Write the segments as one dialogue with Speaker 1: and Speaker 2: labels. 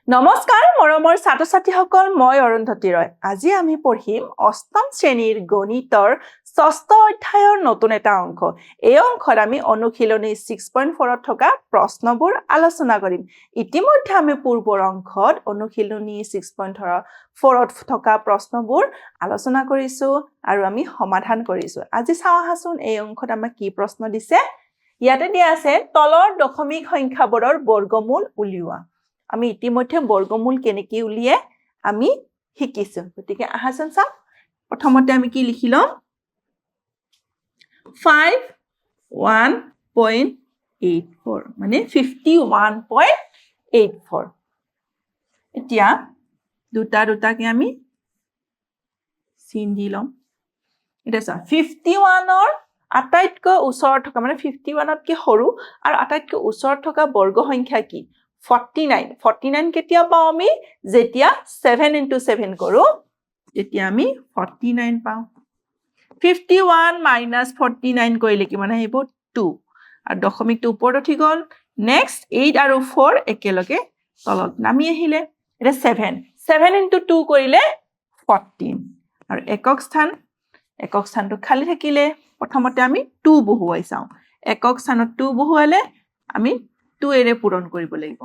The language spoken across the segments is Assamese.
Speaker 1: নমস্কাৰ মৰমৰ ছাত্ৰ-ছাত্ৰীসকল মই অৰুন্ধতী ৰয় আজি আমি পঢ়িম অষ্টম শ্ৰেণীৰ গণিতৰ ষষ্ঠ অধ্যায়ৰ নতুন এটা অংক এই অংকত আমি অনুশীলনী 6.4 ত থকা প্ৰশ্নবোৰ আলোচনা কৰিম ইতিমধ্যে আমি পূৰ্বৰ অংকত অনুশীলনী 6.4 ত থকা প্ৰশ্নবোৰ আলোচনা কৰিছো আৰু আমি সমাধান কৰিছো আজি চাও আহাচোন এই অংকত আমাক কি প্ৰশ্ন দিছে ইয়াতে দিয়া আছে তলৰ দশমিক সংখ্যাবোৰৰ বৰ্গমূল উলিওৱা আমি ইতিমধ্যে বৰ্গমূল কেনেকৈ উলিয়াই আমি শিকিছো গতিকে আহাচোন চাও প্ৰথমতে আমি কি লিখিলম 51.84 মানে 51.84 এতিয়া দুটাকে আমি চিন দিলম এটা চা 51 ৰ আটাইতকৈ ওচৰত থকা মানে 51 তকৈ সৰু আৰু আটাইতকৈ ওচৰত থকা বৰ্গ সংখ্যা কি 49 কেতিয়া পাও আমি যেতিয়া 7 into 7 কৰো তেতিয়া আমি 49 পাও 51 minus 49 কৰিলে কি মানে আহিব 2 আৰু দশমিকটো ওপৰত উঠি গল নেক্সট 8 আৰু 4 একেলগে তলত নামি আহিলে এটা 7 into 2 কৰিলে 14 আৰু একক স্থানটো খালি থাকিলে প্ৰথমতে আমি 2 বহুৱাই চাও একক স্থানত 2 বহুৱালে আমি 2 এৰে পূৰণ কৰিব লাগিব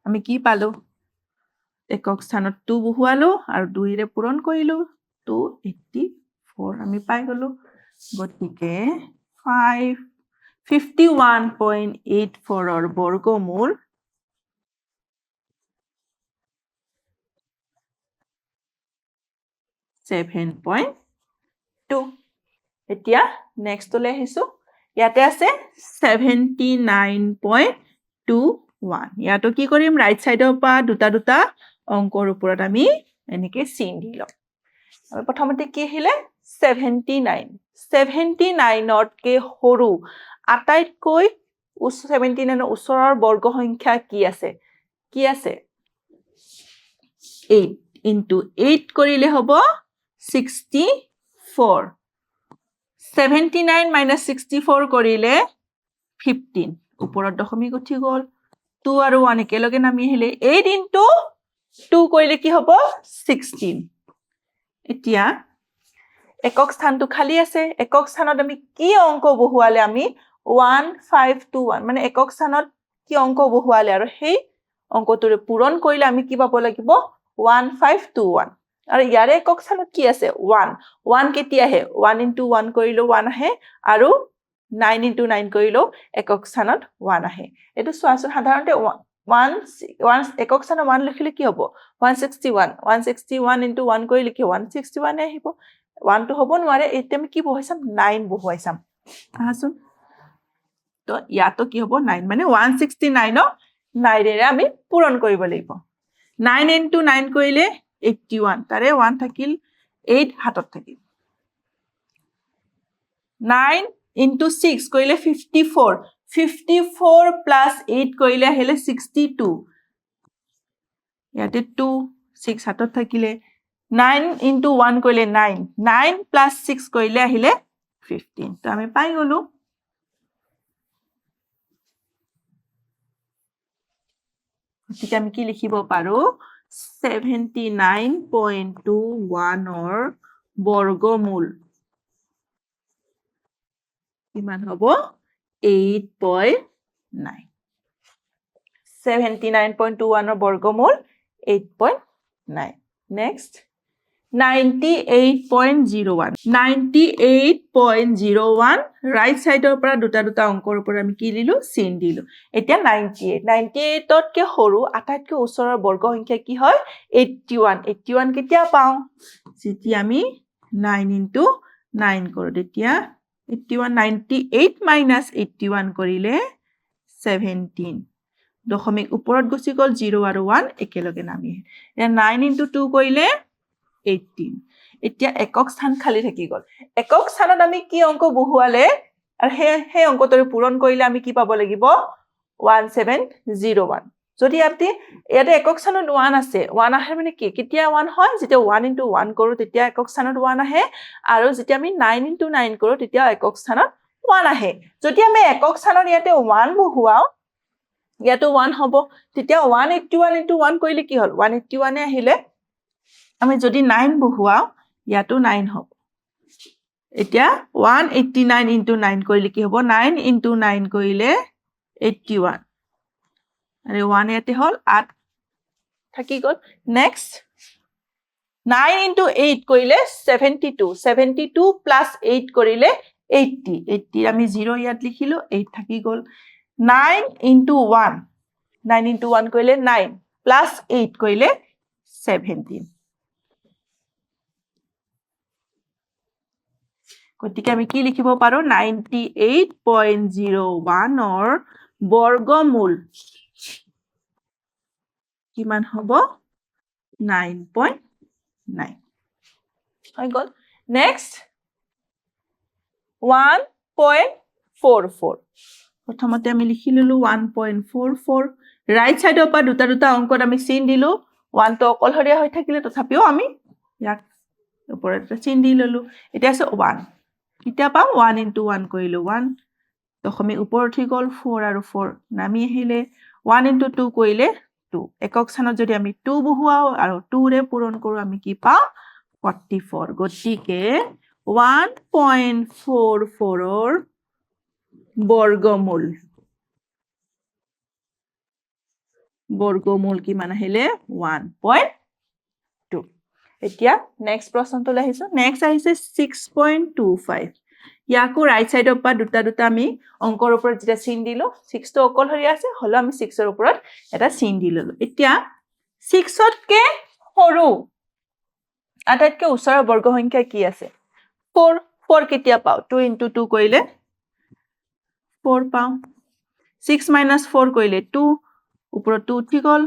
Speaker 1: আমি কি পালো একক স্থানত 2 বহুৱালো আৰু 2 এৰে পূৰণ কৰিলো 284 আমি পাই গলো গতিকে 51.84 ৰ বৰ্গমূল 7.2 এতিয়া নেক্সট লৈ আহিছো ইয়াতে আছে 79.21 ইয়াতো কি কৰিম ৰাইট সাইডৰ পৰা দুটা অংকৰ ওপৰত আমি এনেকৈ চিন দিলম আৰু প্ৰথমতে কি আহিলে 79 তকৈ সৰু আটাইতকৈ 79 ৰ ওচৰৰ বৰ্গ সংখ্যা কি আছে 8 into 8 কৰিলে হ'ব 64 79 minus 64 কৰিলে 15 ওপৰত দশমিক উঠি গল 2 আৰু 1 একেলগে নামি আহিলে 8 into 2 কৰিলে কি হ'ব 16 এতিয়া একক স্থানটো খালি আছে একক স্থানত আমি কি অংক বহুৱালে আমি 1521 মানে একক স্থানত কি অংক বহুৱালে আৰু সেই অংকটোৰে পূৰণ কৰিলে আমি কি পাব লাগিব 1521 আৰু ইয়াৰে একক স্থানত কি আছে 1 কেতিয়া আহে 1 into 1 কৰিলো 1 আহে আৰু 9 into 9 কৰিলো একক স্থানত 1 আহে এটো চোৱাচোন সাধাৰণতে 1 একক স্থানত 1 লিখিলে কি হ'ব 161 into 1 কৰিলে কি 161 আহিব 1 টো হ'ব নোৱাৰে এতিয়া আমি কি বহুৱাইছাম 9 বহুৱাইছাম আহাচোন তো ইয়াতো কি হ'ব 9 মানে 169 ক 9 এৰে আমি পূৰণ কৰিব লাগিব 9 into 9 কৰিলে 81 তাৰে 1 থাকিল 8 হাতত থাকিল 9 into 6 কৰিলে 54 plus 8 কৰিলে আহিলে 62 ইয়াতে 2 6 হাতত থাকিলে 9 into 1 কৰিলে 9 plus 6 কৰিলে আহিলে 15 তো আমি পাই গলো গতিকে আমি কি লিখিব পাৰো 79.21 ৰ বৰ্গমূল কিমান হ'ব 8.9 79.21 ৰ বৰ্গমূল 8.9 নেক্সট 98.01 ৰাইট সাইডৰ পৰা দুটা অংকৰ ওপৰত আমি কি দিলো চিন দিলো এতিয়া 98 তকৈ সৰু আটাইতকৈ ওচৰৰ বৰ্গ সংখ্যা কি হয় 81 কেতিয়া পাও যেতিয়া আমি 9 into 9 কৰো তেতিয়া 98 minus 81 কৰিলে 17 দশমিক ওপৰত গুচি গল 0 আৰু 1 একেলগে নামি এতিয়া 9 into 2 কৰিলে 18 এতিয়া একক স্থান খালি থাকি গল একক স্থানত আমি কি অংক বহুৱালে আৰু সেই অংকটোৰে পূৰণ কৰিলে আমি কি পাব লাগিব 1701 যদি আপনি ইয়াতে একক স্থানত 1 আছে 1 আহে মানে কি কেতিয়া 1 হয় যেতিয়া 1 into 1 কৰো তেতিয়া একক স্থানত 1 আহে আৰু যেতিয়া আমি 9 into 9 কৰো তেতিয়া একক স্থানত 1 আহে যদি আমি একক স্থানত ইয়াতে 1 বহুৱাও ইয়াতো 1 হ'ব তেতিয়া 181 into 1 কৰিলে কি হ'ল 181 এ আহিলে আমি যদি 9 বহুৱাও ইয়াতো 9 হ'ব এতিয়া 189 into 9 কৰিলে কি হ'ব 9 into 9 কৰিলে 81 আৰু 1 ইয়াতে হ'ল 8 থাকি গ'ল নেক্সট 9 into 8 কৰিলে 72 72 plus 8 কৰিলে 80 80 আমি 0 ইয়াত লিখিলো 8 থাকি গ'ল 9 into 1 9 into 1 কৰিলে 9 plus 8 কৰিলে 17 গতিকে আমি কি লিখিব পাৰো 98.01 অৰ বৰ্গমূল কিমান হ'ব 9.9 হৈ গ'ল নেক্সট 1.44 প্ৰথমতে আমি লিখি ললো 1.44 ৰাইট সাইডৰ পৰা দুটা অংকত আমি চিন দিলো 1 তো অকলহৰীয়া হৈ থাকিলে তথাপিও আমি ইয়াক ওপৰত চিন দি ললো এতিয়া আছে 1 কিটা পাম 1 into 1 কৰিলো 1 দশমিক ওপৰত উঠি গ'ল 4 আৰু 4 নামি আহিলে 1 into 2 কৰিলে 2 একক স্থানত যদি আমি 2 বহুৱাও আৰু 2 ৰে পূৰণ কৰো আমি কি পাওঁ 44 গতিকে 1.44 অৰ বৰ্গমূল কিমান আহিলে 1.2 এতিয়া নেক্সট প্ৰশ্নটো আহিছে নেক্সট আহিছে 6.25 ইয়াকো ৰাইট সাইডৰ পৰা দুটা আমি অংকৰ ওপৰত যেটা চিন দিলো 6 তো অকলহৰীয়া আছে হলো আমি 6 ৰ ওপৰত এটা চিন দি ললো এতিয়া 6 তকে সৰু আটাইতকৈ ওচৰৰ বৰ্গ সংখ্যা কি আছে 4 4 কেতিয়া পাও 2 into 2 কৰিলে 4 পাও 6 minus 4 কৰিলে 2 ওপৰত 2 উঠি গ'ল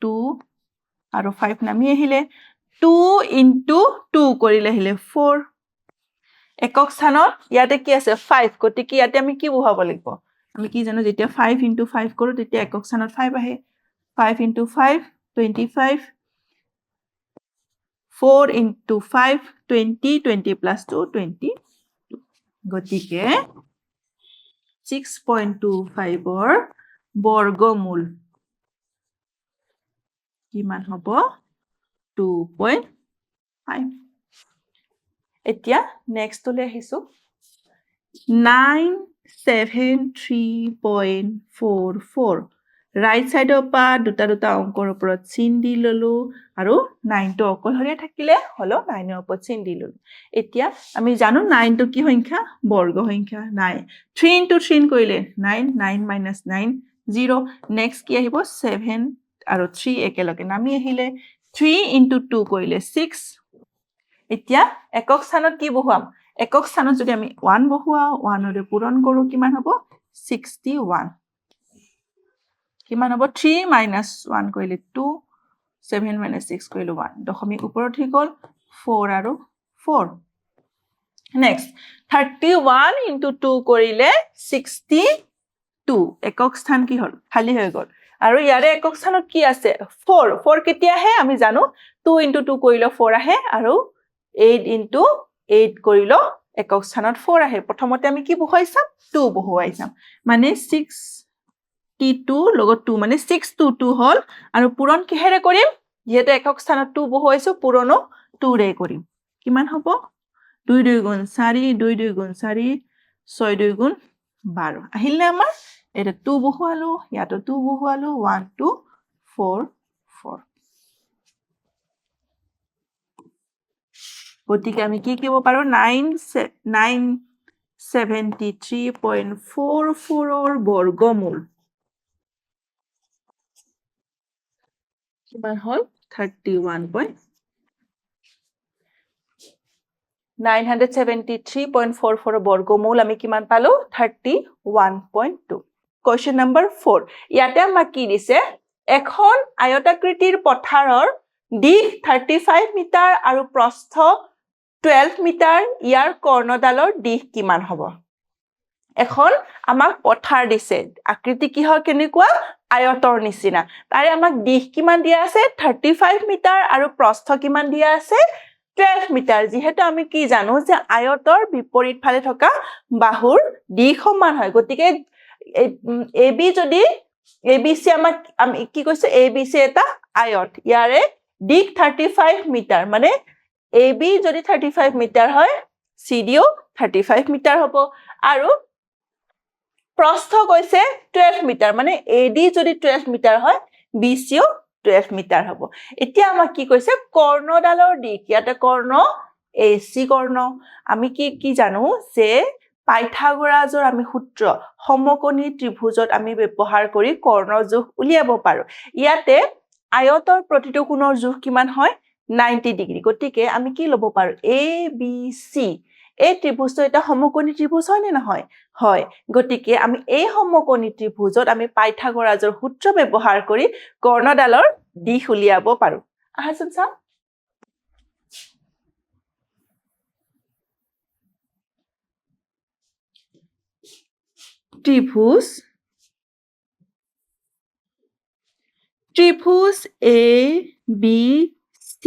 Speaker 1: 2 আৰু 5 নামি আহিলে 2 into 2 কৰিলে আহিলে 4 একক স্থানত ইয়াতে কি আছে 5 গতিকে ইয়াতে আমি কি বহাব লাগিব আমি কি জানো যেতিয়া 5 into 5 কৰো তেতিয়া একক স্থানত 5 আহে 5 into 5 25 4 into 5 20 20 plus 2 20 গতিকে 6.25 অৰ বৰ্গমূল কিমান হ'ব 2.5 এতিয়া নেক্সট লৈ আহিছো 973.44 ৰাইট সাইডৰ পৰা দুটা অংকৰ ওপৰত চিন দি ললো আৰু 9 তো অকলহৰীয়া থাকিলে হলো 9 ৰ ওপৰত চিন দি ললো এতিয়া আমি জানো 9 তো কি সংখ্যা বৰ্গ সংখ্যা 9 3 into 3 কৰিলে 9 9 minus 9 0 নেক্সট কি আহিব 7 আৰু 3 একেলগে নামি আহিলে 3 into 2 কৰিলে 6 এতিয়া একক স্থানত কি বহুৱাম একক স্থানত যদি আমি 1 বহুৱাও 1 ৰে পূৰণ কৰো কিমান হ'ব 61 কিমান হ'ব 3 minus 1 কৰিলে 2 7 minus 6 কৰিলে 1 দশমিক ওপৰত হৈ গ'ল 4 আৰু 4 নেক্সট 31 into 2 কৰিলে 62 একক স্থান কি হ'ল খালি হৈ গ'ল আৰু ইয়াৰে একক স্থানত কি আছে 4 4 কেতিয়া আহে আমি জানো 2 into 2 কৰিলে 4 আহে আৰু 8 into 8 কৰিলে একক স্থানত 4 আহে প্ৰথমতে আমি কি বহুৱাইছাম 2 বহুৱাইছাম মানে 62 লগত 2 মানে 622 হ'ল আৰু পূৰণ কিহেৰে কৰিম যেহেতু একক স্থানত 2 বহুৱাইছো পূৰণো 2 ৰে কৰিম কিমান হ'ব 2 2 গুণ 4 2 2 গুণ 4 6 2 গুণ 12 আহিলে আমাৰ এটা 2 বহুৱালো ইয়াতো 2 বহুৱালো 1 2 4 4 গতিকে আমি কি কৰিব পাৰো 973.44 অৰ বৰ্গমূল কিমান হ'ল 973.44 বৰ্গমূল আমি কিমান পালো 31.2 কোৱেশ্চন নম্বৰ 4 ইয়াতে আমাক কি দিছে এখন আয়তাকৃতিৰ পথাৰৰ দিশ 35 মিটাৰ আৰু প্ৰস্থ 12 মিটাৰ ইয়াৰ কৰ্ণডালৰ দিশ কিমান হ'ব এখন আমাক পথাৰ দিছে আকৃতি কি হয় কেনেকুৱা আয়তৰ নিচিনা তাৰে আমাক দিশ কিমান দিয়া আছে 35 মিটাৰ আৰু প্ৰস্থ কিমান দিয়া আছে 12 মিটাৰ যেহেতু আমি কি জানো যে আয়তৰ বিপৰীত ফালে থকা বাহুৰ দিশ সমান হয় গতিকে AB যদি ABC আমাক আমি কি কৈছে ABC এটা আয়ত ইয়াৰে দিক 35 মিটাৰ মানে AB যদি 35 মিটাৰ হয় CDও 35 মিটাৰ হ'ব আৰু প্ৰস্থ কৈছে 12 মিটাৰ মানে AD যদি 12 মিটাৰ হয় BCও 12 মিটাৰ হ'ব এতিয়া আমাক কি কৈছে কৰ্ণডালৰ দিক ইয়াতে কৰ্ণ AC কৰ্ণ আমি কি জানো যে পাইথাগোৰাছৰ আমি সূত্ৰ সমকোণী ত্ৰিভুজত আমি ব্যৱহাৰ কৰি কৰ্ণৰ জোখ উলিয়াব পাৰো ইয়াতে আয়তৰ প্ৰতিটো কোণৰ জোখ কিমান হয় 90 ডিগ্ৰী গতিকে আমি কি ল'ব পাৰো ABC এই ত্ৰিভুজটো এটা সমকোণী ত্ৰিভুজ হয় নে নহয় হয় গতিকে আমি এই সমকোণী ত্ৰিভুজত আমি পাইথাগোৰাছৰ সূত্ৰ ব্যৱহাৰ কৰি কৰ্ণডালৰ দিশ উলিয়াব পাৰো আহাচোন চাও ত্ৰিভুজ ABC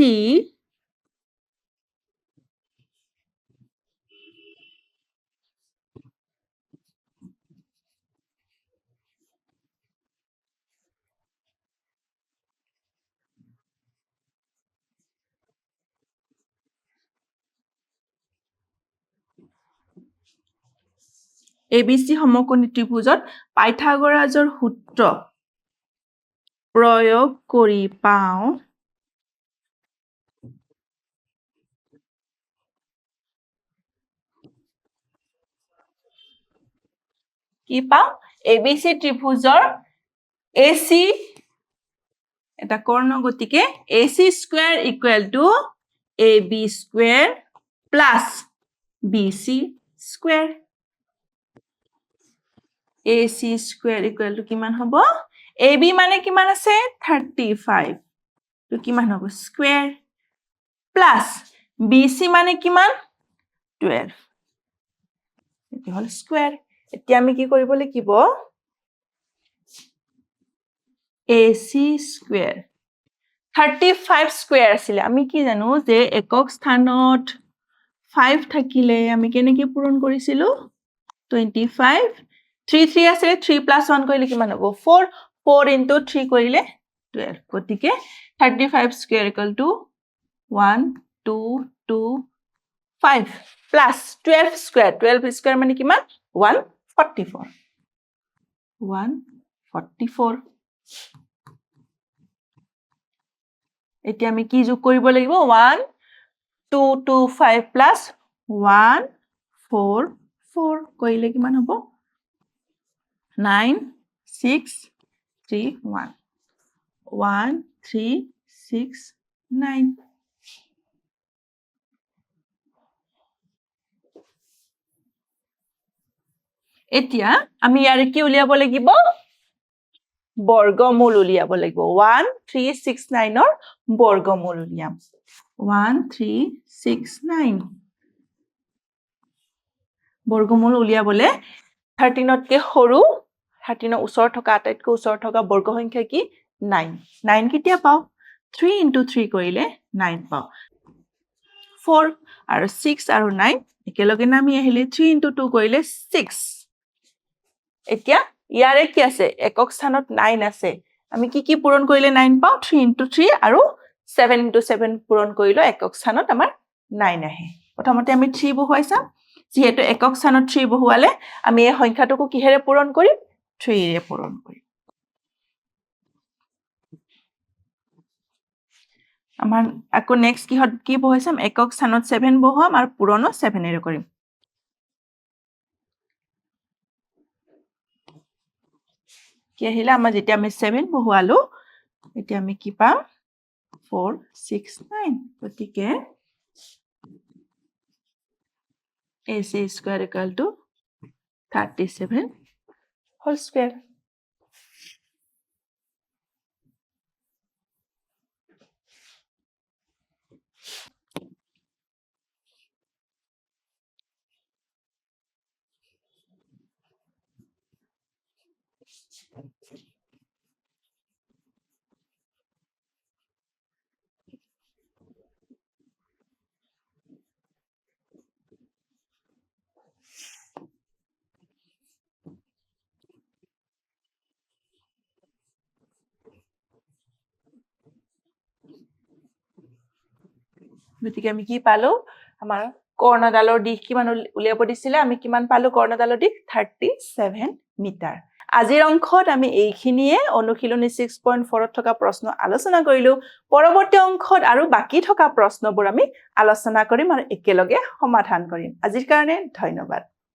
Speaker 1: ABC সমকোণী ত্ৰিভুজত পাইথাগোৰাছৰ সূত্ৰ প্ৰয়োগ কৰি পাওঁ কি পাওঁ ABC ত্ৰিভুজৰ AC এটা কৰ্ণ গতিকে AC square equal to AB square plus BC square AC square equal to কিমান হ'ব AB মানে কিমান আছে 35 তো কিমান হ'ব স্কয়াৰ প্লাস BC মানে কিমান 12 এটো হল স্কয়াৰ এতিয়া আমি কি কৰিব লাগিব AC স্কয়াৰ 35 স্কয়াৰ আছিল আমি কি জানো যে একক স্থানত 5 থাকিলে আমি কেনেকৈ পূৰণ কৰিছিলো 25 3 আছে 3 + 1 কৰিলে কিমান হ'ব 4 4 * 3 কৰিলে 12 গতিকে 35 স্কয়াৰ = 1 2 2 5 প্লাস 12 স্কয়াৰ মানে কিমান 144 144 এতিয়া আমি কি যোগ কৰিব লাগিব 1 2 2 5 প্লাস 1 4 4 কৰিলে কিমান হ'ব 9 6 3 1 1 3 6 9 এতিয়া আমি ইয়াৰে কি উলিয়াব লাগিব বৰ্গমূল উলিয়াব লাগিব 1369 ৰ বৰ্গমূল উলিয়াম 1369 বৰ্গমূল উলিয়াবলে 13 তকে সৰু 13 ৰ ওচৰ থকা আটাইতকৈ ওচৰ থকা বৰ্গ সংখ্যা কি 9 9 কেতিয়া পাও 3 * 3 কৰিলে 9 পাও 4 আৰু 6 আৰু 9 একেলগে নামি আহিলে 3 * 2 কৰিলে 6 এতিয়া ইয়াৰে কি আছে একক স্থানত 9 আছে আমি কি পূৰণ কৰিলে 9 পাও 3 * 3 আৰু 7 * 7 পূৰণ কৰিলে একক স্থানত আমাৰ 9 আহে প্ৰথমতে আমি 3 বহুৱাই চাম যেহেতু একক স্থানত 3 বহুৱালে আমি এই সংখ্যাটোকো কিহেৰে পূৰণ কৰিম 3 ৰে পূৰণ কৰিম আমাৰ আকৌ নেক্সট কি বহুৱাইছাম একক স্থানত 7 বহুৱাম আৰু পূৰণো 7 ৰে কৰিম কি আহিলে আমাৰ যেতিয়া আমি 7 বহুৱালো এতিয়া আমি কি পাম 469 গতিকে AC স্কয়াৰ = 37 হোল স্কয়াৰ গতিকে আমি কি পালো আমাৰ কৰ্ণডালৰ দিশ কিমান উলিয়াব দিছিলে আমি কিমান পালো কৰ্ণডালৰ দিশ 37 মিটাৰ আজিৰ অংকত আমি এইখিনিয়ে অনুশীলনী 6.4 ত থকা প্ৰশ্ন আলোচনা কৰিলো পৰৱৰ্তী অংকত আৰু বাকি থকা প্ৰশ্নবোৰ আমি আলোচনা কৰিম আৰু একেলগে সমাধান কৰিম আজিৰ কাৰণে ধন্যবাদ